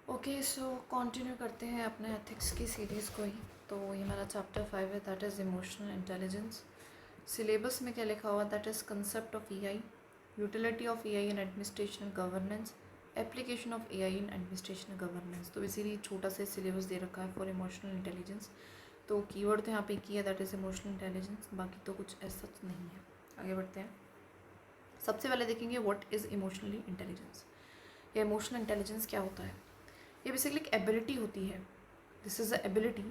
Okay, so continue करते हैं अपने एथिक्स की सीरीज़ को ही। तो ये मेरा चैप्टर 5 है, that is emotional intelligence. Syllabus में क्या लिखा हुआ, that is concept of AI, utility of AI in administration governance, application of AI in administration governance. तो इसीलिए छोटा सा सिलेबस दे रखा है फॉर इमोशनल इंटेलिजेंस। तो कीवर्ड तो यहाँ पे की है, दैट इज़ इमोशनल इंटेलिजेंस, बाकी तो कुछ ऐसा नहीं है। आगे बढ़ते हैं। सबसे पहले देखेंगे व्हाट इज़ इमोशनली इंटेलिजेंस, या इमोशनल इंटेलिजेंस क्या होता है। ये बेसिकली एक एबिलिटी होती है। दिस इज़ अ एबिलिटी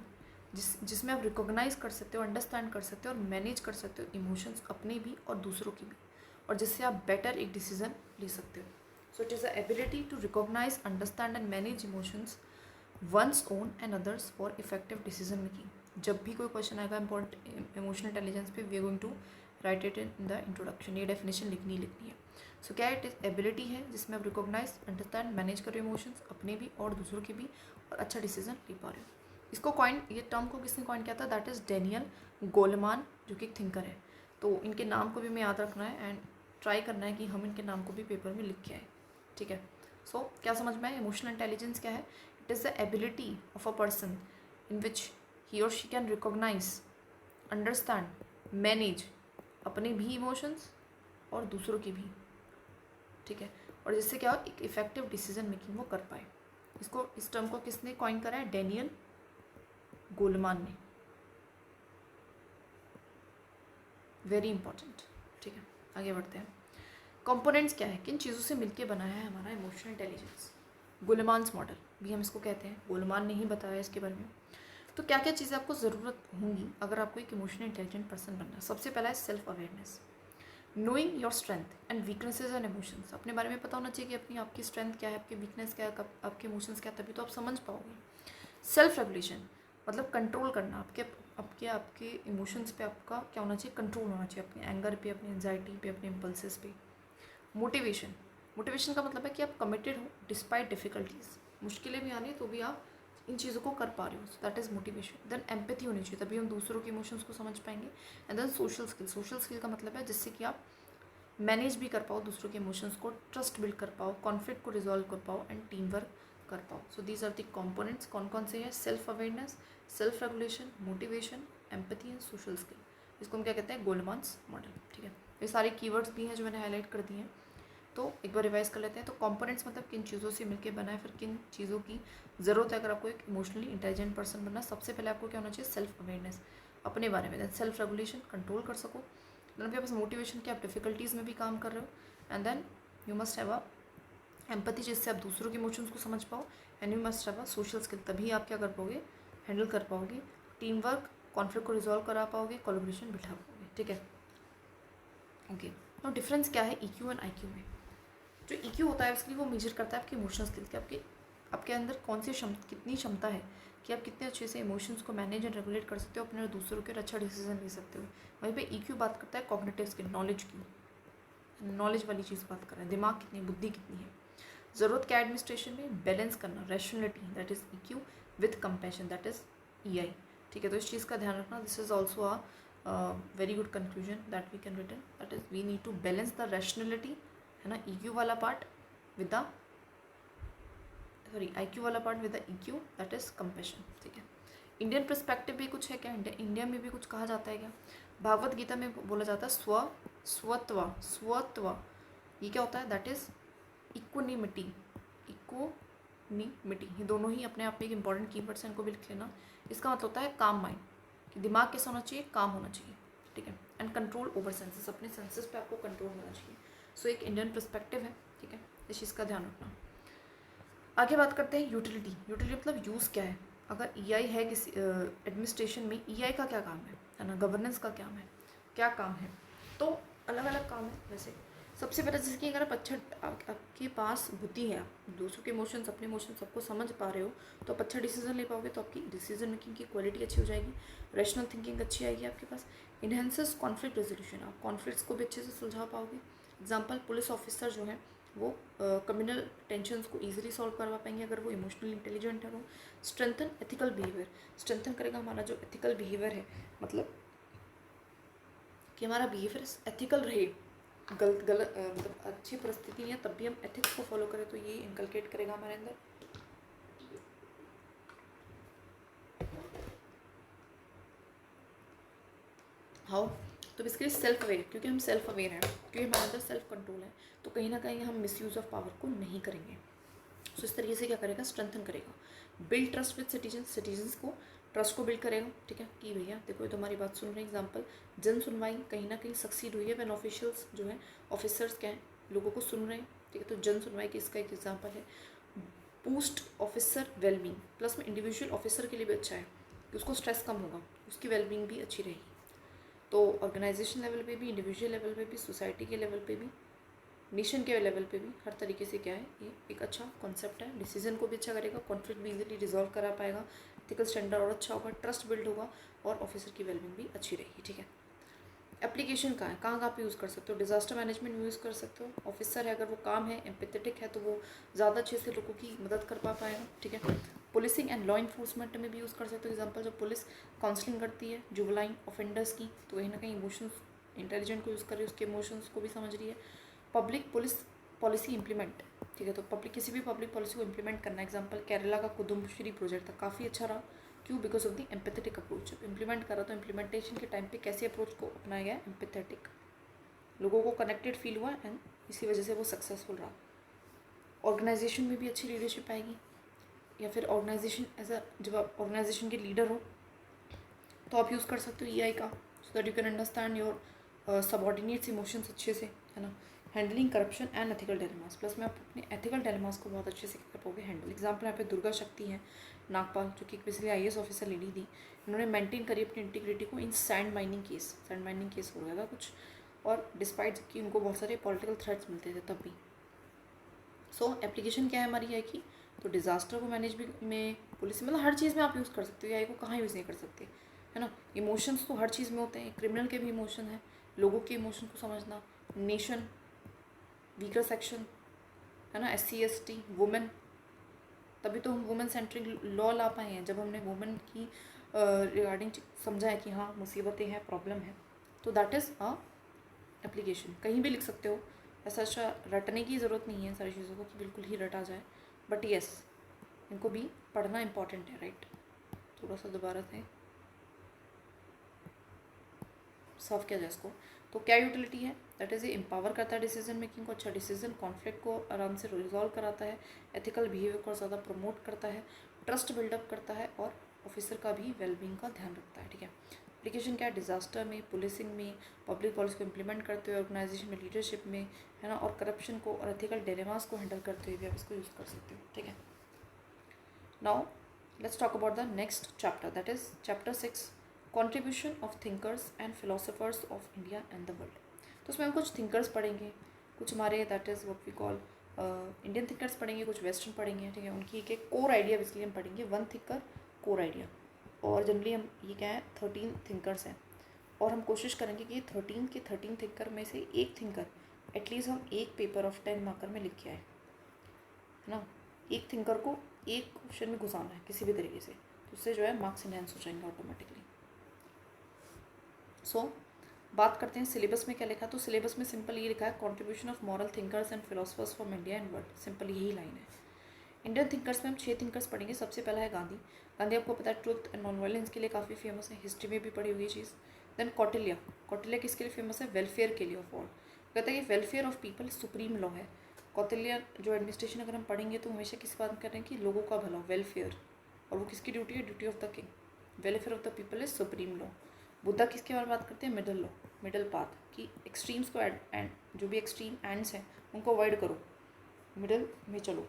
जिसमें आप रिकॉग्नाइज कर सकते हो, अंडरस्टैंड कर सकते हो और मैनेज कर सकते हो इमोशंस अपने भी और दूसरों की भी, और जिससे आप बेटर एक डिसीजन ले सकते हो। So it is a ability to recognise, understand and manage emotions one's own and others for effective decision making. जब भी कोई क्वेश्चन आएगा इम्पोर्टेंट इमोशनल इंटेलिजेंस पे, we are going to write it in the introduction. ये definition लिखनी है। सो क्या it is ability है जिसमें आप रिकॉग्नाइज, अंडरस्टैंड, मैनेज कर रहे हो इमोशंस अपने भी और दूसरों के भी, और अच्छा डिसीजन ले पा रहे हो। इसको कॉइन, ये टर्म को किसने कॉइन किया था, दैट इज़ डेनियल गोलमान, जो कि एक थिंकर है। तो इनके नाम को भी हमें याद रखना है एंड ट्राई करना है कि हम इनके नाम को भी पेपर में लिख के आए। ठीक है। सो क्या समझ में आए, इमोशनल इंटेलिजेंस क्या है। It is the ability of a person in which he और she can recognise, understand, manage अपने भी इमोशंस और दूसरों की भी। ठीक है। और जिससे क्या हो, एक इफेक्टिव डिसीजन मेकिंग वो कर पाए। इसको, इस टर्म को किसने कॉइन करा है, डेनियल गोलमान ने। Very important. ठीक है, आगे बढ़ते हैं। कंपोनेंट्स क्या है, किन चीज़ों से मिलके बना है हमारा इमोशनल इंटेलिजेंस। गोलेमान्स मॉडल भी हम इसको कहते हैं, गोलमान ने ही बताया इसके बारे में। तो क्या क्या चीज़ें आपको ज़रूरत होंगी अगर आपको एक इमोशनल इंटेलिजेंट पर्सन बनना है। सबसे पहला है self awareness, knowing your strength and weaknesses and emotions. अपने बारे में पता होना चाहिए कि अपनी आपकी स्ट्रेंथ क्या है, आपकी वीकनेस क्या है, आपके इमोशंस क्या है, तभी तो आप समझ पाओगे। सेल्फ रेगुलेशन मतलब कंट्रोल करना, आपके आपके आपके इमोशंस पे आपका क्या होना चाहिए, कंट्रोल होना चाहिए, अपने एंगर पे, अपनी एंजाइटी पे, अपने इम्पल्सेस पे। मोटिवेशन, मोटिवेशन का मतलब है कि आप कमिटेड हो डिस्पाइट डिफिकल्टीज, मुश्किलें भी आनी तो भी आप इन चीज़ों को कर पा रहे हो, that is motivation. Then empathy होनी चाहिए, तभी हम दूसरों के इमोशंस को समझ पाएंगे। And then social skill, social skill का मतलब है जिससे कि आप मैनेज भी कर पाओ दूसरों के इमोशंस को, ट्रस्ट बिल्ड कर पाओ, कॉन्फ्लिक्ट को रिजॉल्व कर पाओ एंड टीम वर्क कर पाओ। So these are the components. कौन कौन से हैं, self awareness, self regulation, motivation, empathy and social skill. इसको हम क्या कहते हैं, गोलमान्स मॉडल। ठीक है, ये सारे कीवर्ड्स भी हैं जो मैंने हाईलाइट कर दिए हैं। तो एक बार रिवाइज कर लेते हैं। तो कंपोनेंट्स मतलब किन चीज़ों से मिलकर बना है, फिर किन चीज़ों की ज़रूरत है अगर आपको एक इमोशनली इंटेलिजेंट पर्सन बनना। सबसे पहले आपको क्या होना चाहिए, सेल्फ अवेयरनेस अपने बारे में। देन सेल्फ रेगुलेशन, कंट्रोल कर सको। देन आपके पास मोटिवेशन, कि आप डिफिकल्टीज़ में भी काम कर रहे हो। And then you must have a empathy, जिससे आप दूसरों के इमोशंस को समझ पाओ। And you must have a social skill, तभी आप क्या कर पाओगे, हैंडल कर पाओगे टीम वर्क, कॉन्फ्लिक्ट को रिजॉल्व करा पाओगे, कोलैबोरेशन बिठा पाओगे। ठीक है, ओके। तो डिफरेंस क्या है EQ एंड IQ में। जो EQ होता है उसके लिए वो मेजर करता है आपके इमोशनल स्किल्स के, आपके आपके अंदर कौन सी कितनी क्षमता है कि आप कितने अच्छे से इमोशंस को मैनेज एंड रेगुलेट कर सकते हो अपने और दूसरों के, और अच्छा डिसीजन ले सकते हो। वहीं पे EQ बात करता है कॉग्निटिव स्किल, नॉलेज की, नॉलेज वाली चीज़ बात कर रहे हैं, दिमाग कितनी, बुद्धि कितनी है। ज़रूरत क्या एडमिनिस्ट्रेशन में, बैलेंस करना, rationality, that is EQ, with compassion, that is EI। ठीक है, तो इस चीज़ का ध्यान रखना। This is also a very good conclusion that we can written, that is we need to balance the rationality, है ना, EQ वाला पार्ट विद द IQ वाला part with the EQ, that is compassion. ठीक है, Indian perspective भी कुछ है क्या, इंडिया में भी कुछ कहा जाता है क्या। भागवत गीता में बोला जाता है स्वत्व, स्वत्व ये क्या होता है, दैट इज इक्वनिमिटी, इक्वनिमिटी। ये दोनों ही अपने आप में एक इंपॉर्टेंट कीवर्ड्स हैं, इनको भी लिख लेना। इसका मतलब होता है काम माइंड, कि दिमाग कैसा होना चाहिए, काम होना चाहिए। ठीक है, एंड कंट्रोल ओवर सेंसेस, अपने सेंसेस पे आपको कंट्रोल होना चाहिए। सो एक इंडियन पर्सपेक्टिव है। ठीक है, इस चीज़ का ध्यान रखना। आगे बात करते हैं यूटिलिटी। यूटिलिटी मतलब यूज़ क्या है। अगर EI है किसी एडमिनिस्ट्रेशन में, EI का क्या काम है ना, गवर्नेंस का क्या काम है। तो अलग अलग काम है। वैसे सबसे पहले जैसे कि अगर आप अच्छा, आपके पास बुद्धि है, आप दूसरों के इमोशंस, अपने इमोशंस सबको समझ पा रहे हो, तो आप अच्छा डिसीजन ले पाओगे, तो आपकी डिसीजन मेकिंग की क्वालिटी अच्छी हो जाएगी, रैशनल थिंकिंग अच्छी आएगी आपके पास। इन्हेंसेस कॉन्फ्लिक्ट रेजोल्यूशन, आप कॉन्फ्लिक्ट्स को भी अच्छे से सुलझा पाओगे। एग्जाम्पल, पुलिस ऑफिसर जो है वो कम्युनल टेंशन्स को ईजिली सॉल्व करवा पाएंगे अगर वो इमोशनली इंटेलिजेंट है। वो स्ट्रेंथन एथिकल बिहेवियर, स्ट्रेंथन करेगा हमारा जो एथिकल बिहेवियर है, मतलब कि हमारा बिहेवियर एथिकल रहे, मतलब अच्छी परिस्थिति है तब भी हम एथिक्स को फॉलो करें, तो ये इनकलकेट करेगा हमारे अंदर। हाउ, तो बेसिकली सेल्फ अवेयर, क्योंकि हम सेल्फ अवेयर हैं, क्योंकि हमारे अंदर सेल्फ कंट्रोल है, तो कहीं ना कहीं हम मिसयूज़ ऑफ पावर को नहीं करेंगे। सो इस तरीके से क्या करेगा, स्ट्रेंथन करेगा। बिल्ड ट्रस्ट विद सिटीजन्स को ट्रस्ट को बिल्ड करेगा, ठीक है, कि भैया देखो ये तो हमारी बात सुन रहे हैं। एग्जाम्पल, जन सुनवाई कहीं ना कहीं सक्सीड हुई है व्हेन ऑफिशियल्स जो है, ऑफिसर्स क्या हैं, लोगों को सुन रहे हैं, ठीक है, तो जन सुनवाई की इसका एक एग्जाम्पल है। बूस्ट ऑफिसर वेलबींग, प्लस में इंडिविजुअल ऑफिसर के लिए भी अच्छा है कि उसको स्ट्रेस कम होगा, उसकी वेलबींग भी अच्छी रहेगी। तो ऑर्गेनाइजेशन लेवल पे भी, इंडिविजुअल लेवल पे भी, सोसाइटी के लेवल पे भी, नेशन के लेवल पे भी, हर तरीके से क्या है, ये एक अच्छा कॉन्सेप्ट है। डिसीजन को भी अच्छा करेगा, कॉन्फ्लिक्ट भी इजीली रिजॉल्व करा पाएगा, एथिकल स्टैंडर्ड और अच्छा होगा, ट्रस्ट बिल्ड होगा, और ऑफिसर की वेलबींग भी अच्छी रहेगी, ठीक है। एप्लीकेशन कहाँ है, कहाँ पे यूज़ कर सकते हो, डिजास्टर मैनेजमेंट में यूज़ कर सकते हो। ऑफिसर है, अगर वो काम है, एम्पैथेटिक है, तो वो ज़्यादा अच्छे से लोगों की मदद कर पाएगा, ठीक है। पुलिसिंग एंड लॉ इन्फोर्समेंट में भी यूज़ कर सकते हो। एग्जाम्पल, जब पुलिस काउंसलिंग करती है जुवेनाइल ऑफेंडर्स की, तो कहीं ना कहीं इमोशंस, इंटेलिजेंट को यूज़ कर रही है, उसके इमोशंस को भी समझ रही है। पब्लिक पुलिस पॉलिसी इंप्लीमेंट, ठीक है, तो पब्लिक किसी भी पब्लिक पॉलिसी को इंप्लीमेंट करना। एग्जाम्पल, केरला का कुदुम्बश्री प्रोजेक्ट था, काफ़ी अच्छा रहा, क्यों, because of the empathetic approach. जब इंप्लीमेंट करा तो इम्प्लीमेंटेशन के टाइम पे कैसे अप्रोच को अपनाया गया, एम्पैथेटिक, लोगों को कनेक्टेड फील हुआ, एंड इसी वजह से वो सक्सेसफुल रहा। ऑर्गेनाइजेशन में भी अच्छी लीडरशिप आएगी, या फिर ऑर्गेनाइजेशन एज अ, जब आप ऑर्गेनाइजेशन के लीडर हो तो आप यूज़ कर सकते हो EI का, सो that you can understand your subordinates emotions अच्छे से, है ना। Handling corruption and ethical dilemmas, plus में आप अपने एथिकल डायलेमास को बहुत अच्छे से कर पाओगे हैंडल। एग्जाम्पल यहाँ पे दुर्गा शक्ति है नागपाल, जो कि बेसिकली IAS ऑफिसर लेडी थी, इन्होंने मेंटेन करी अपनी इंटीग्रिटी को इन सैंड माइनिंग केस हो गया था कुछ, और डिस्पाइट कि उनको बहुत सारे पॉलिटिकल थ्रेट्स मिलते थे तब भी। सो एप्लीकेशन क्या है हमारी AI की, तो डिज़ास्टर को मैनेज भी में, पुलिस, मतलब हर चीज़ में आप यूज़ कर सकते हो। AI को कहाँ यूज़ नहीं कर सकते, है ना। इमोशंस तो हर चीज़ में होते हैं, क्रिमिनल के भी इमोशन है, लोगों के इमोशन को समझना, नेशन, वीकर सेक्शन, है ना, SC ST, वुमेन, तभी तो हम वुमेन सेंट्रिक लॉ ला पाए हैं, जब हमने वुमेन की रिगार्डिंग समझा है कि हाँ मुसीबतें हैं, प्रॉब्लम है, तो दैट इज़ अ एप्लीकेशन। कहीं भी लिख सकते हो, ऐसा रटने की ज़रूरत नहीं है सारी चीज़ों को कि बिल्कुल ही रटा जाए, बट येस इनको भी पढ़ना इम्पॉर्टेंट है, राइट। थोड़ा सा दोबारा से सॉल्व किया जाए इसको, तो क्या यूटिलिटी है, दैट इज़ ये एम्पावर करता है डिसीजन मेकिंग को, अच्छा डिसीजन, कॉन्फ्लिक्ट को आराम से रिजॉल्व कराता है, एथिकल बिहेवियर को ज़्यादा प्रमोट करता है, ट्रस्ट बिल्डअप करता है, और ऑफिसर का भी वेलबींग का ध्यान रखता है, ठीक है। एप्लीकेशन क्या है, डिजास्टर में, पुलिसिंग में, पब्लिक पॉलिसी को इम्प्लीमेंट करते हुए, ऑर्गेनाइजेशन में लीडरशिप में, है ना, और करप्शन को और एथिकल डिलेमास को हैंडल करते हुए भी आप इसको यूज़ कर सकते हो, ठीक है। Now let's talk about the next chapter, that is chapter 6, contribution of thinkers and philosophers of India and the world. तो उसमें हम कुछ थिंकर्स पढ़ेंगे, कुछ हमारे that is what we call Indian thinkers पढ़ेंगे, कुछ वेस्टर्न पढ़ेंगे, ठीक है। उनकी एक कोर आइडिया बेसिकली हम पढ़ेंगे, वन थिंकर कोर आइडिया, और जनरली हम ये क्या है 13 थिंकर्स हैं, और हम कोशिश करेंगे कि 13 के 13 थिंकर में से एक थिंकर एटलीस्ट हम एक पेपर ऑफ 10 मार्कर में लिख के आए, है ना। एक थिंकर को एक क्वेश्चन में घुसाना है किसी भी तरीके से, तो उससे जो है मार्क्स इनहेंस हो जाएंगे ऑटोमेटिकली। सो बात करते हैं सिलेबस में क्या लिखा है, तो सिलेबस में सिंपल ये लिखा है, contribution of moral thinkers and philosophers from India and world, simple यही लाइन है। इंडियन थिंकर्स में हम 6 थिंकर्स पढ़ेंगे। सबसे पहला है गांधी। गांधी आपको पता है ट्रुथ एंड नॉन वायलेंस के लिए काफ़ी फेमस है, हिस्ट्री में भी पढ़ी हुई चीज़। देन कौटिल्य, कौटिल्य किसके लिए फेमस है, वेलफेयर के लिए ऑफ ऑल, कहता है कि welfare of people supreme law है। कौटिल्य जो एडमिनिस्ट्रेशन अगर हम पढ़ेंगे तो हमेशा किस बात कर रहे हैं कि लोगों का भला, वेलफेयर, और वो किसकी ड्यूटी है, duty of the king, welfare of the people is supreme law. Buddha किसके बारे में बात करते हैं, मिडल लॉ, मिडल पाथ, कि एक्सट्रीम्स को एंड जो भी एक्सट्रीम एंड्स हैं उनको अवॉइड करो, मिडल में चलो।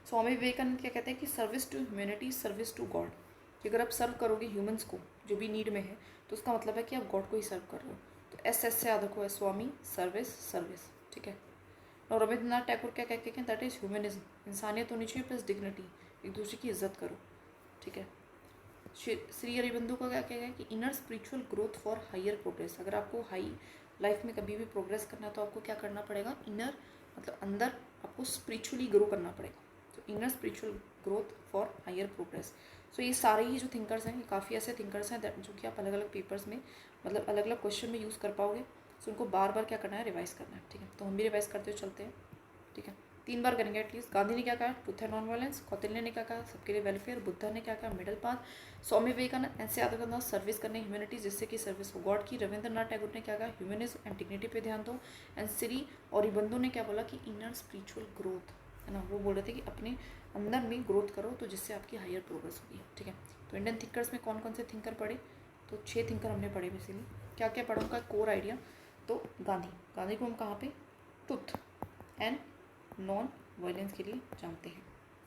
स्वामी विवेकानंद क्या कहते हैं कि service to humanity, service to God, कि अगर आप सर्व करोगे ह्यूमंस को जो भी नीड में है, तो उसका मतलब है कि आप गॉड को ही सर्व कर रहे हो। तो एस से याद रखो है स्वामी, सर्विस, सर्विस, ठीक है। और रविंद्रनाथ टैगोर क्या कहते हैं, दैट इज ह्यूमनिज्म, इंसानियत होनी चाहिए प्लस डिग्निटी, एक दूसरे की इज्जत करो, ठीक है। श्री अरबिंदो का क्या कहना है कि inner spiritual growth for higher progress, अगर आपको हाई लाइफ में कभी भी प्रोग्रेस करना है तो आपको क्या करना पड़ेगा, इनर मतलब अंदर आपको स्पिरिचुअली ग्रो करना पड़ेगा, तो inner spiritual growth for higher progress. So ये सारे ही जो थिंकर्स हैं, ये काफ़ी ऐसे थिंकर्स हैं जो कि आप अलग अलग पेपर्स में मतलब अलग अलग क्वेश्चन में यूज़ कर पाओगे। सो उनको बार बार क्या करना है, रिवाइज करना है, ठीक है। तो हम भी रिवाइज करते हुए चलते हैं, ठीक है। 3 बार करेंगे एटलीस्ट। गांधी ने क्या कहा, truth and non violence. Kautilya ने क्या कहा, सबके लिए वेलफेयर। बुद्धा ने क्या कहा, मिडिल पाथ। स्वामी विवेकानंद ऐसे याद करना, सर्विस करने, ह्यूमैनिटी, जिससे कि सर्विस हो गॉड की। रविंद्रनाथ टैगोर ने क्या कहा, ह्यूमनिज्म एंड डिग्निटी पे ध्यान दो। एंड श्री औरबिंदो ने क्या बोला कि इनर स्पिरिचुअल ग्रोथ, है ना, वो बोल रहे थे कि अपने अंदर में ग्रोथ करो तो जिससे आपकी हायर प्रोग्रेस होगी, ठीक है। तो इंडियन थिंकर्स में कौन कौन से थिंकर पढ़े, तो 6 थिंकर हमने पढ़े बेसिकली। क्या क्या पढ़ा उनका कोर आइडिया, तो गांधी को हम कहाँ पे ट्रुथ एंड नॉन वायलेंस के लिए जानते हैं।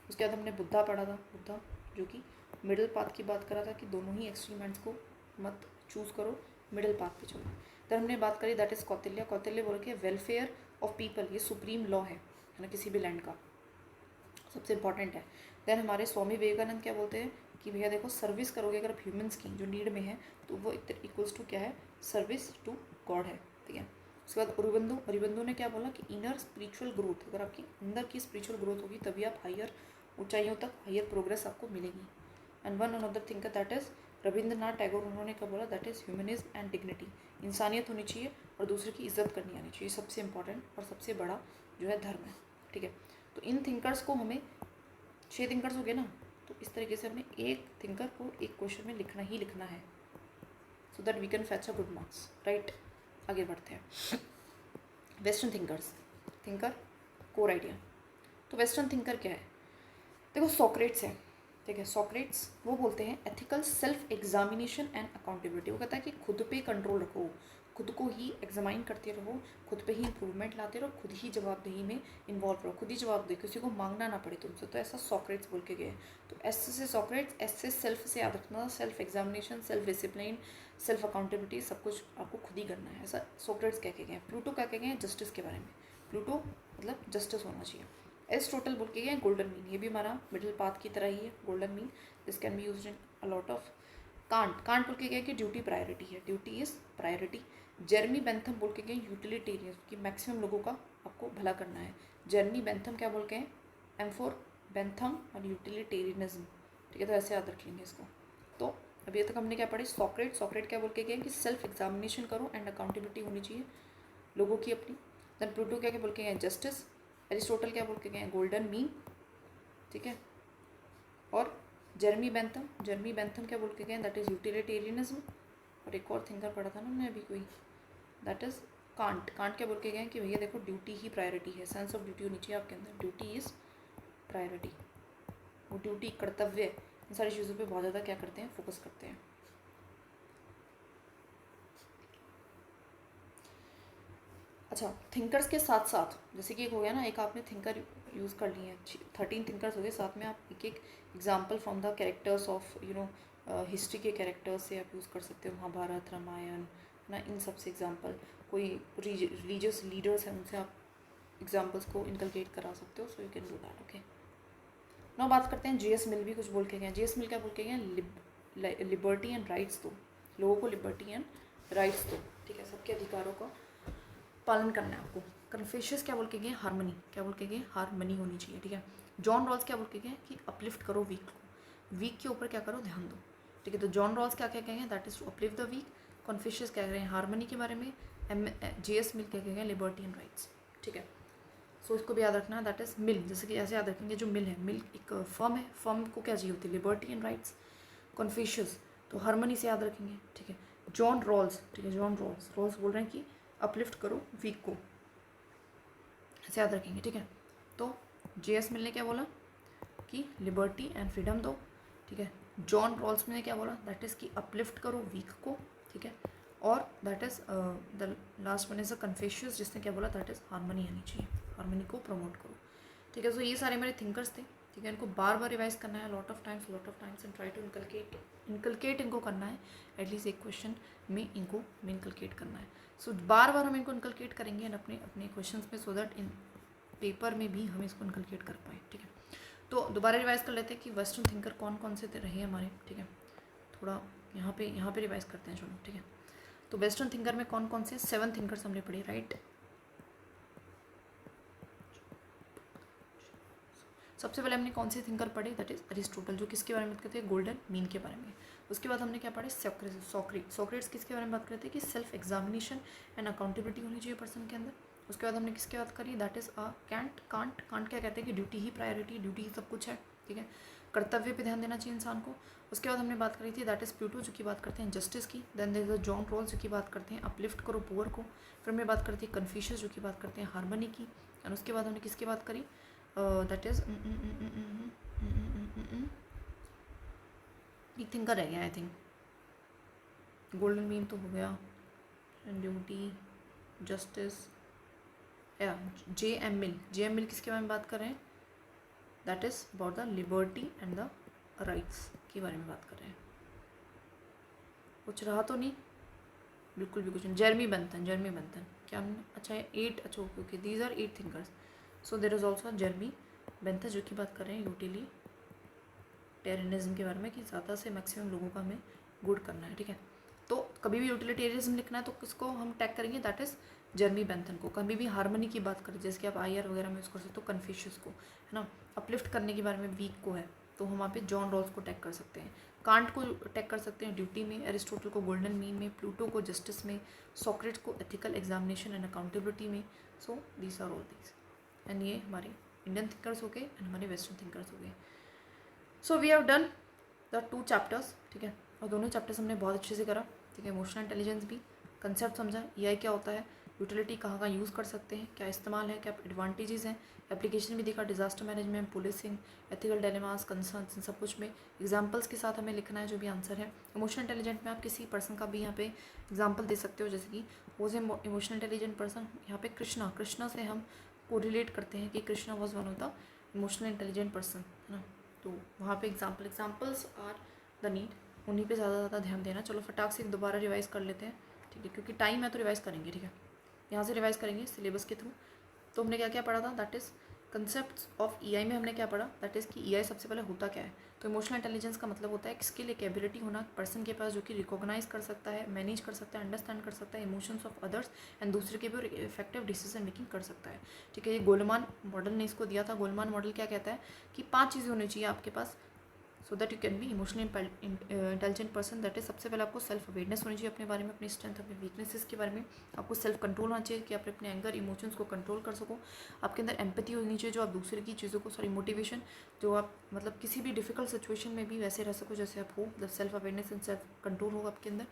उसके बाद हमने बुद्धा पढ़ा था, बुद्धा जो कि मिडिल पाथ की बात करा था कि दोनों ही एक्सट्रीम एंड्स को मत चूज़ करो, मिडिल पाथ पे चलो। फिर हमने बात करी दैट इज़ कौटिल्य बोल के वेलफेयर ऑफ पीपल, ये सुप्रीम लॉ है ना किसी भी लैंड का, सबसे इंपॉर्टेंट है। देन हमारे स्वामी विवेकानंद क्या बोलते हैं कि भैया देखो सर्विस करोगे अगर आप ह्यूमंस की जो नीड में है तो वो इक्वल्स टू क्या है, सर्विस टू गॉड है, ठीक है। उसके बाद औरबिंदो ने क्या बोला कि इनर स्पिरिचुअल ग्रोथ, अगर आपकी अंदर की स्पिरिचुअल ग्रोथ होगी तभी आप हायर ऊंचाइयों तक हायर प्रोग्रेस आपको मिलेगी। And one another thinker that is Rabindranath Tagore, उन्होंने क्या बोला that is humanism and dignity, इंसानियत होनी चाहिए और दूसरे की इज्जत करनी आनी चाहिए, सबसे इंपॉर्टेंट और सबसे बड़ा जो है धर्म है, ठीक है। तो इन थिंकर्स को हमें 6 थिंकर्स हो गए ना, तो इस तरीके से हमने एक थिंकर को एक क्वेश्चन में लिखना ही लिखना है so that we can fetch a good marks, right. आगे बढ़ते हैं। Western thinker core idea. तो वेस्टर्न थिंकर क्या है, देखो सोक्रेट्स है, ठीक है। सोक्रेट्स वो बोलते हैं ethical self examination and accountability. वो कहता है कि खुद पे कंट्रोल रखो, खुद को ही एग्जामाइन करते रहो, खुद पे ही इंप्रूवमेंट लाते रहो, खुद ही जवाबदेही में इन्वॉल्व रहो, खुद ही जवाब दो, किसी को मांगना ना पड़े तुमसे। तो ऐसा सोक्रेट्स बोल के गए। तो एस से सोक्रेट्स, एस से सेल्फ से याद रखना, self examination, self discipline, self accountability, सब कुछ आपको खुद ही करना है, ऐसा सोक्रेट्स कह के गए। प्लूटो क्या कह गए हैं, जस्टिस के बारे में। प्लूटो मतलब जस्टिस होना चाहिए। एरिस्टोटल बोल के गए गोल्डन मीन, ये भी हमारा मिडिल पाथ की तरह ही है, golden mean, this can be used in a lot of. Can't बोल के गए कि ड्यूटी प्रायोरिटी है, duty is priority. Jeremy Bentham बोल के गए यूटिलिटेरियन, कि मैक्सिमम लोगों का आपको भला करना है। जेरमी बेंथम क्या बोल के हैं, एम फॉर बेंथम और यूटिलिटेरियनिज्म, ठीक है। तो ऐसे याद रख लेंगे इसको। तो अभी तक हमने क्या पढ़े, सॉक्रेट क्या बोल के गए कि सेल्फ एग्जामिनेशन करो एंड अकाउंटेबिलिटी होनी चाहिए लोगों की अपनी। देन प्लूटो क्या बोल के गए, जस्टिस। एरिस्टोटल क्या बोल के गए, गोल्डन मीन, ठीक है। और जेरमी बेंथम क्या बोल के गए, दैट इज़ यूटिलिटेरियनिज्म। और एक और थिंकर पढ़ा था ना हमने अभी कोई, दैट इज़ कांट क्या बोल के गए कि भैया देखो ड्यूटी ही प्रायोरिटी है, सेंस ऑफ ड्यूटी होनी चाहिए आपके अंदर, ड्यूटी इज़ प्रायोरिटी, वो ड्यूटी कर्तव्य इन सारी चीज़ों पे बहुत ज़्यादा क्या करते हैं, फोकस करते हैं। अच्छा, थिंकर्स के साथ साथ जैसे कि एक हो गया ना, एक आपने थिंकर यूज़ कर लिए हैं, 13 थिंकर्स हो गए, साथ में आप एक example from the characters of history के कैरेक्टर्स से आप यूज़ कर सकते हो, महाभारत, रामायण ना, इन सब से एग्जाम्पल। कोई रिलीजियस लीडर्स हैं उनसे आप एग्जाम्पल्स को इनकलकेट करा सकते हो, so you can do that, okay. ना बात करते हैं, जेएस मिल भी कुछ बोल के गए। जेएस मिल क्या बोल के गए, लिबर्टी एंड राइट्स दो, लोगों को लिबर्टी एंड राइट्स दो, ठीक है, सबके अधिकारों का पालन करना है आपको। कन्फ्यूशियस क्या बोल के गए, हार्मनी, क्या बोल के गए, हार्मनी होनी चाहिए, ठीक है। जॉन रॉल्स क्या बोल के गए कि अपलिफ्ट करो वीक को, वीक के ऊपर क्या करो, ध्यान दो, ठीक है। तो जॉन रॉल्स क्या क्या कहेंगे, that is to uplift the weak. Confucius क्या कह रहे हैं, हार्मनी के बारे में। जेएस मिल क्या कहेंगे, लिबर्टी एंड राइट्स, ठीक है। सो इसको भी याद रखना, दैट इज मिल, जैसे कि ऐसे याद रखेंगे, जो मिल है, मिल एक फर्म है, फर्म को क्या चाहिए होती है, लिबर्टी एंड राइट्स। कन्फ्यूशियस तो हार्मनी से याद रखेंगे, ठीक है। जॉन रॉल्स, ठीक है, जॉन रॉल्स बोल रहे हैं कि अपलिफ्ट करो वीक को, ऐसे याद रखेंगे, ठीक है। तो जेएस मिल ने क्या बोला कि लिबर्टी एंड फ्रीडम दो, ठीक है। जॉन रॉल्स ने क्या बोला, दैट इज़ कि अपलिफ्ट करो वीक को, ठीक है। और that is the last one is a Confucius, जिसने क्या बोला, दैट इज़ हार्मनी आनी चाहिए, हार्मनी को प्रमोट करो, ठीक है। सो ये सारे मेरे थिंकर्स थे, ठीक है। इनको बार बार रिवाइज करना है, lot of times and try to inculcate इनको करना है, एटलीस्ट एक क्वेश्चन में इनको इनकलकेट करना है। सो बार बार हम इनको इनकलकेट करेंगे अपने अपने क्वेश्चन में, सो दैट इन पेपर में भी हम इसको इनकलकेट कर पाए, ठीक है। तो दोबारा रिवाइज कर लेते हैं कि वेस्टर्न थिंकर कौन कौन से रहे हमारे, ठीक है। थोड़ा यहाँ पे रिवाइज करते हैं, चलो, ठीक है। तो वेस्टर्न थिंकर में कौन कौन से 7 थिंकर्स हमने पढ़े, राइट। सबसे पहले हमने कौन से थिंकर पढ़े, दैट इज अरिस्टोटल, जो किसके बारे में बात करते हैं, गोल्डन मीन के बारे में। उसके बाद हमने क्या पढ़े, सॉक्रेट्स किसके बारे में बात करते हैं कि सेल्फ एग्जामिनेशन एंड अकाउंटेबिलिटी होनी चाहिए पर्सन के अंदर। उसके बाद हमने किसकी बात करी, दैट इज़ कांट क्या कहते हैं कि ड्यूटी ही प्रायोरिटी, ड्यूटी ही सब कुछ है, ठीक है, कर्तव्य पे ध्यान देना चाहिए इंसान को। उसके बाद हमने बात करी थी दैट इज़ प्लूटो जो कि बात करते हैं जस्टिस की। Then there is John Rawls जो कि बात करते हैं अपलिफ्ट करो पुअर को। फिर हमने बात करी थी कन्फ्यूशियस जो कि बात करते हैं हार्मनी की। और उसके बाद हमने किसकी बात करी, दैट इज़ एक थिंकर रह गया आई थिंक, गोल्डन मीन तो हो गया, ड्यूटी जस्टिस या जे.एम. मिल किसके बारे में बात कर रहे हैं, that is about the liberty and the rights के बारे में बात कर रहे हैं। कुछ रहा तो नहीं, बिल्कुल भी कुछ नहीं। जर्मी बंथन क्या हमने, अच्छा है 8, अच्छा okay these are 8 thinkers. So there is also Jeremy Bentham जो कि बात कर रहे हैं यूटिलिटेरियनिज्म के बारे में, कि ज़्यादा से मैक्सिमम लोगों का हमें गुड करना है, ठीक है। तो कभी भी यूटिलिटेरियनिज्म लिखना है तो किसको हम टैग करेंगे, दैट इज़ जर्मी बेंथन को। कभी भी हार्मनी की बात करें जैसे कि आप आईआर वगैरह में यूज़ कर सकते हो, कन्फ्यूशियस को, है ना। अपलिफ्ट करने के बारे में वीक को है तो हम वहाँ पे जॉन रॉल्स को टैग कर सकते हैं, कांट को टैग कर सकते हैं ड्यूटी में, एरिस्टोटल को गोल्डन मीन में, प्लूटो को जस्टिस में, सॉक्रेट को एथिकल एग्जामिनेशन एंड अकाउंटेबिलिटी में। So these are all these and ये हमारे इंडियन थिंकर्स हो गए एंड हमारे वेस्टर्न थिंकर्स हो गए। So we have done the 2 chapters, ठीक है, और दोनों चैप्टर्स हमने बहुत अच्छे से करा, ठीक है। इमोशनल इंटेलिजेंस भी कंसेप्ट समझा, ईआई क्या होता है, यूटिलिटी कहाँ यूज़ कर सकते हैं, क्या इस्तेमाल है, क्या एडवांटेजेस हैं, एप्लीकेशन भी देखा, disaster management, policing, ethical dilemmas, concerns, इन सब कुछ में एग्जांपल्स के साथ हमें लिखना है जो भी आंसर है। इमोशनल इंटेलिजेंट में आप किसी पर्सन का भी यहाँ पे एग्जांपल दे सकते हो, जैसे कि was a emotional intelligent person, यहाँ पे कृष्णा से हम को रिलेट करते हैं कि Krishna was one of the emotional intelligent person, है ना। तो वहाँ पे एग्जाम्पल्स आर द नीड, उन्हीं पे ज़्यादा ध्यान देना। चलो फटाक से दोबारा रिवाइज कर लेते हैं, ठीक है, क्योंकि टाइम है तो रिवाइज करेंगे, ठीक है। यहाँ से रिवाइज करेंगे सिलेबस के थ्रू। तो हमने क्या क्या पढ़ा था, that is concepts of EI में हमने क्या पढ़ा, दैट इज़ कि ईआई सबसे पहले होता क्या है। तो इमोशनल इंटेलिजेंस का मतलब होता है कि स्किल, एक एबिलिटी होना पर्सन के पास जो कि रिकॉग्नाइज कर सकता है, मैनेज कर सकता है, अंडरस्टैंड कर सकता है इमोशंस ऑफ अदर्स एंड दूसरे के भी इफेक्टिव डिसीजन मेकिंग कर सकता है, ठीक है। ये गोलमान मॉडल ने इसको दिया था। गोलमान मॉडल क्या कहता है कि 5 चीज़ें होनी चाहिए आपके पास so that you can be emotionally intelligent person. That is सबसे पहले आपको सेल्फ अवेयरनेस होनी चाहिए अपने बारे में, अपनी स्ट्रेंथ, अपनी वीकनेसेस के बारे में। आपको सेल्फ कंट्रोल होना चाहिए कि आप अपने एंगर इमोशंस को कंट्रोल कर सको। आपके अंदर एम्पैथी होनी चाहिए, जो आप दूसरे की चीज़ों को, सॉरी मोटिवेशन, जो आप मतलब किसी भी डिफिकल्ट सिचुएशन में भी वैसे रह सको जैसे आप हो, मतलब self awareness and self control होगा आपके अंदर।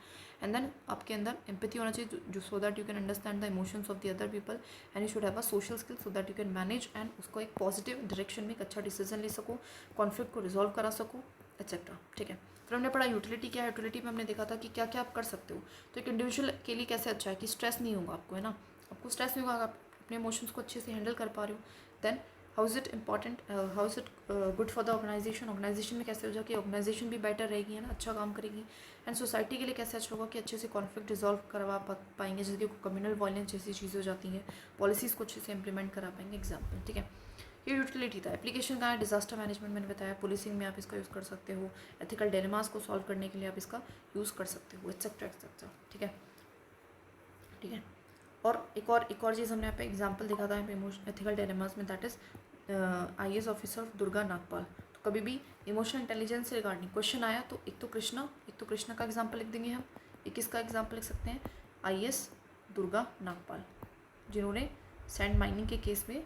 एंड देन आपके अंदर एम्पैथी होना चाहिए जो सो that you can understand the emotions of the other people and you should have a social skill so that you can manage and उसको एक पॉजिटिव डायरेक्शन में एक अच्छा डिसीजन ले सको, कॉन्फ्लिक्ट को रिजॉल्व करा सको, एक्सेट्रा, ठीक है। फिर हमने पढ़ा यूटिलिटी क्या है। यूटिलिटी में हमने देखा था कि क्या क्या आप कर सकते हो। तो एक इंडिविजुअल के लिए कैसे अच्छा है कि स्ट्रेस नहीं होगा आपको, है ना, आपको स्ट्रेस नहीं होगा, आप अपने इमोशंस को अच्छे से हैंडल कर पा रहे हो। Then how is it important, how is it good for the organisation, organisation में कैसे हो जाए कि ऑर्गेनाइजेशन भी बेटर रहेगी, है ना, अच्छा काम करेगी। एंड सोसाइटी के लिए कैसे अच्छा होगा कि अच्छे से कॉन्फ्लिक्ट रिजॉल्व करवा पाएंगे, जैसे कि कम्युनल वायलेंस जैसी चीज़ें हो जाती हैं, पॉलिसीज़ को अच्छे से इंप्लीमेंट करा पाएंगे, एग्जाम्पल, ठीक है। ये यूटिलिटी था। एप्लीकेशन का है डिजास्टर मैनेजमेंट मैंने बताया, पुलिसिंग में आप इसका यूज़ कर सकते हो, एथिकल डिलेमास को सॉल्व करने के लिए आप इसका यूज़ कर सकते हो, एक्सेट्रा एक्सेट्रा, ठीक है, ठीक है। और एक और चीज़ हमने यहाँ पे एग्जांपल देखा था यहाँ पे एथिकल डिलेमास में, that is IAS officer Durga Nagpal. तो कभी भी इमोशनल इंटेलिजेंस से रिगार्डिंग क्वेश्चन आया तो एक तो कृष्णा का एग्जाम्पल लिख देंगे हम, एक किसका एग्जाम्पल लिख सकते हैं, IAS दुर्गा नागपाल, जिन्होंने सैंड माइनिंग के केस में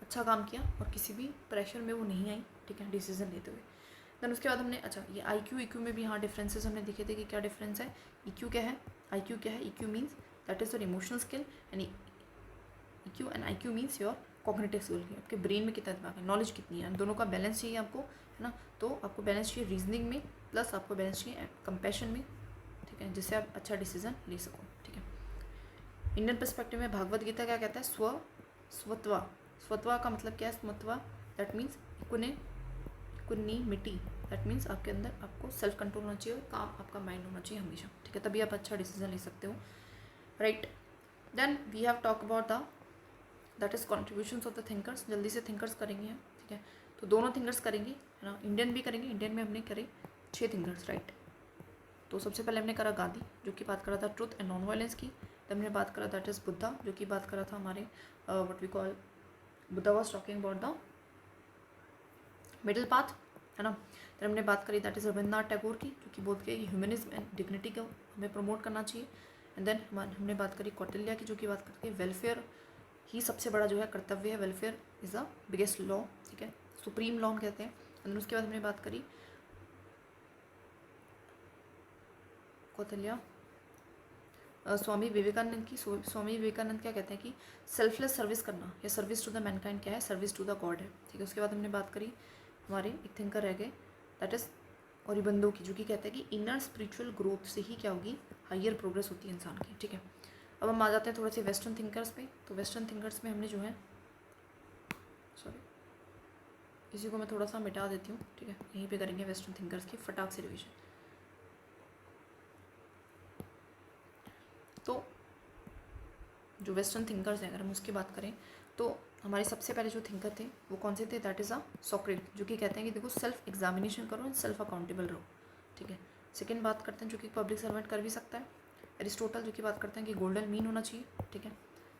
अच्छा काम किया और किसी भी प्रेशर में वो नहीं आई, ठीक है, डिसीजन लेते हुए। देन उसके बाद हमने अच्छा ये IQ EQ में भी हाँ डिफरेंसेस हमने देखे थे कि क्या डिफरेंस है। EQ क्या है, IQ क्या है, EQ means that is your emotional skill and EQ and IQ means your cognitive skill, आपके ब्रेन में कितना दिमाग है, नॉलेज कितनी है, दोनों का बैलेंस चाहिए आपको, है ना। तो आपको बैलेंस चाहिए रीजनिंग में प्लस आपको बैलेंस चाहिए कंपैशन में, ठीक है, जिससे आप अच्छा डिसीजन ले सको, ठीक है। इंडियन पर्सपेक्टिव में भागवत गीता क्या कहता है, स्वत्वा का मतलब क्या है, स्वत्वा दैट मीन्स इक्विनिमिटी, दैट मीन्स आपके अंदर आपको सेल्फ कंट्रोल होना चाहिए, काम आपका माइंड होना चाहिए हमेशा, ठीक है, तभी आप अच्छा डिसीजन ले सकते हो, right. Then we have talk about that is contributions of the thinkers. जल्दी से थिंकर्स करेंगे हम, ठीक है, तो दोनों थिंकर्स करेंगे, है ना, इंडियन भी करेंगे। इंडियन में हमने करे 6 थिंकर्स, राइट। तो सबसे पहले हमने करा गांधी जो कि बात करा था ट्रुथ एंड नॉन वायलेंस की। तब हमने बात करा दैट इज़ बुद्धा जो कि बात करा था हमारे what we call Buddha was talking about the middle path, है ना। फिर हमने बात करी दैट इज़ रविंद्रनाथ टैगोर की जो कि बोलते हैं कि ह्यूमनिज्म एंड डिग्निटी को हमें प्रमोट करना चाहिए। एंड देन हमने बात करी कौटिल्य की जो कि बात करती है वेलफेयर ही सबसे बड़ा जो है कर्तव्य है, welfare is the biggest law, ठीक है, सुप्रीम लॉ हम कहते हैं। और उसके बाद हमने बात करी कौतल्या स्वामी विवेकानंद की। स्वामी विवेकानंद क्या कहते हैं कि सेल्फलेस सर्विस करना या सर्विस टू द मैनकाइंड क्या है, सर्विस टू द गॉड है, ठीक है। उसके बाद हमने बात करी हमारे एक थिंकर रह गए, दैट इज़ औरिबंदो की, जो कि कहते हैं कि इनर स्पिरिचुअल ग्रोथ से ही क्या होगी, हायर प्रोग्रेस होती है इंसान की, ठीक है। अब हम आ जाते हैं थोड़े से वेस्टर्न थिंकर्स पे। तो वेस्टर्न थिंकर्स में हमने जो है, सॉरी इसी को मैं थोड़ा सा मिटा देती हूँ, ठीक है, यहीं पे करेंगे वेस्टर्न थिंकर्स की फटाक से रिविजन। तो जो वेस्टर्न थिंकर्स हैं अगर हम उसकी बात करें तो हमारे सबसे पहले जो थिंकर थे वो कौन से थे, दैट इज़ अ सॉक्रेट, जो कि कहते हैं कि देखो सेल्फ एग्जामिनेशन करो एंड सेल्फ अकाउंटेबल रहो, ठीक है। सेकंड बात करते हैं जो कि पब्लिक सर्वेंट कर भी सकता है, एरिस्टोटल, जो कि बात करते हैं कि गोल्डन मीन होना चाहिए, ठीक है।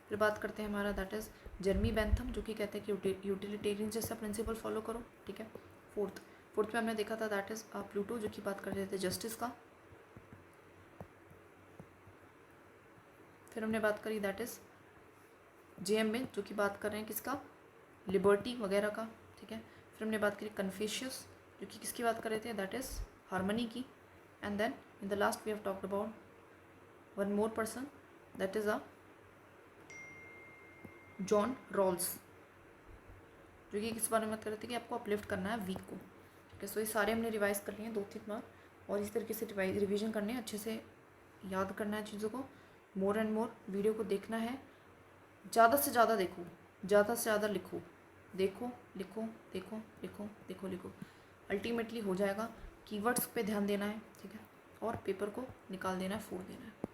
फिर बात करते हैं हमारा दैट इज़ जेरमी बेंथम, जो कि कहते हैं कि यूटिलिटेरियन जैसा प्रिंसिपल फॉलो करो, ठीक है। फोर्थ में हमने देखा था दैट इज़ प्लूटो, जो कि बात कर रहे थे जस्टिस का। फिर हमने बात करी दैट इज़ जेएम में, जो कि बात कर रहे हैं किसका, लिबर्टी वगैरह का, ठीक है। फिर हमने बात करी कन्फ्यूशियस, जो कि किसकी बात कर रहे थे, दैट इज़ हार्मनी की। And then in the last we have talked about one more person, that is a John Rawls, जो कि किस बारे में बात कर रहे थे कि आपको अपलिफ्ट करना है वीक को, ठीक है। सो ये सारे हमने रिवाइज कर लिए हैं 2-3 बार, और इस तरीके से रिविजन करने हैं, अच्छे से याद करना है चीज़ों को, मोर एंड मोर वीडियो को देखना है, ज़्यादा से ज़्यादा देखो, ज़्यादा से ज़्यादा लिखो, देखो लिखो देखो लिखो देखो लिखो, अल्टीमेटली हो जाएगा। कीवर्ड्स पे ध्यान देना है, ठीक है, और पेपर को निकाल देना है, फोड़ देना है।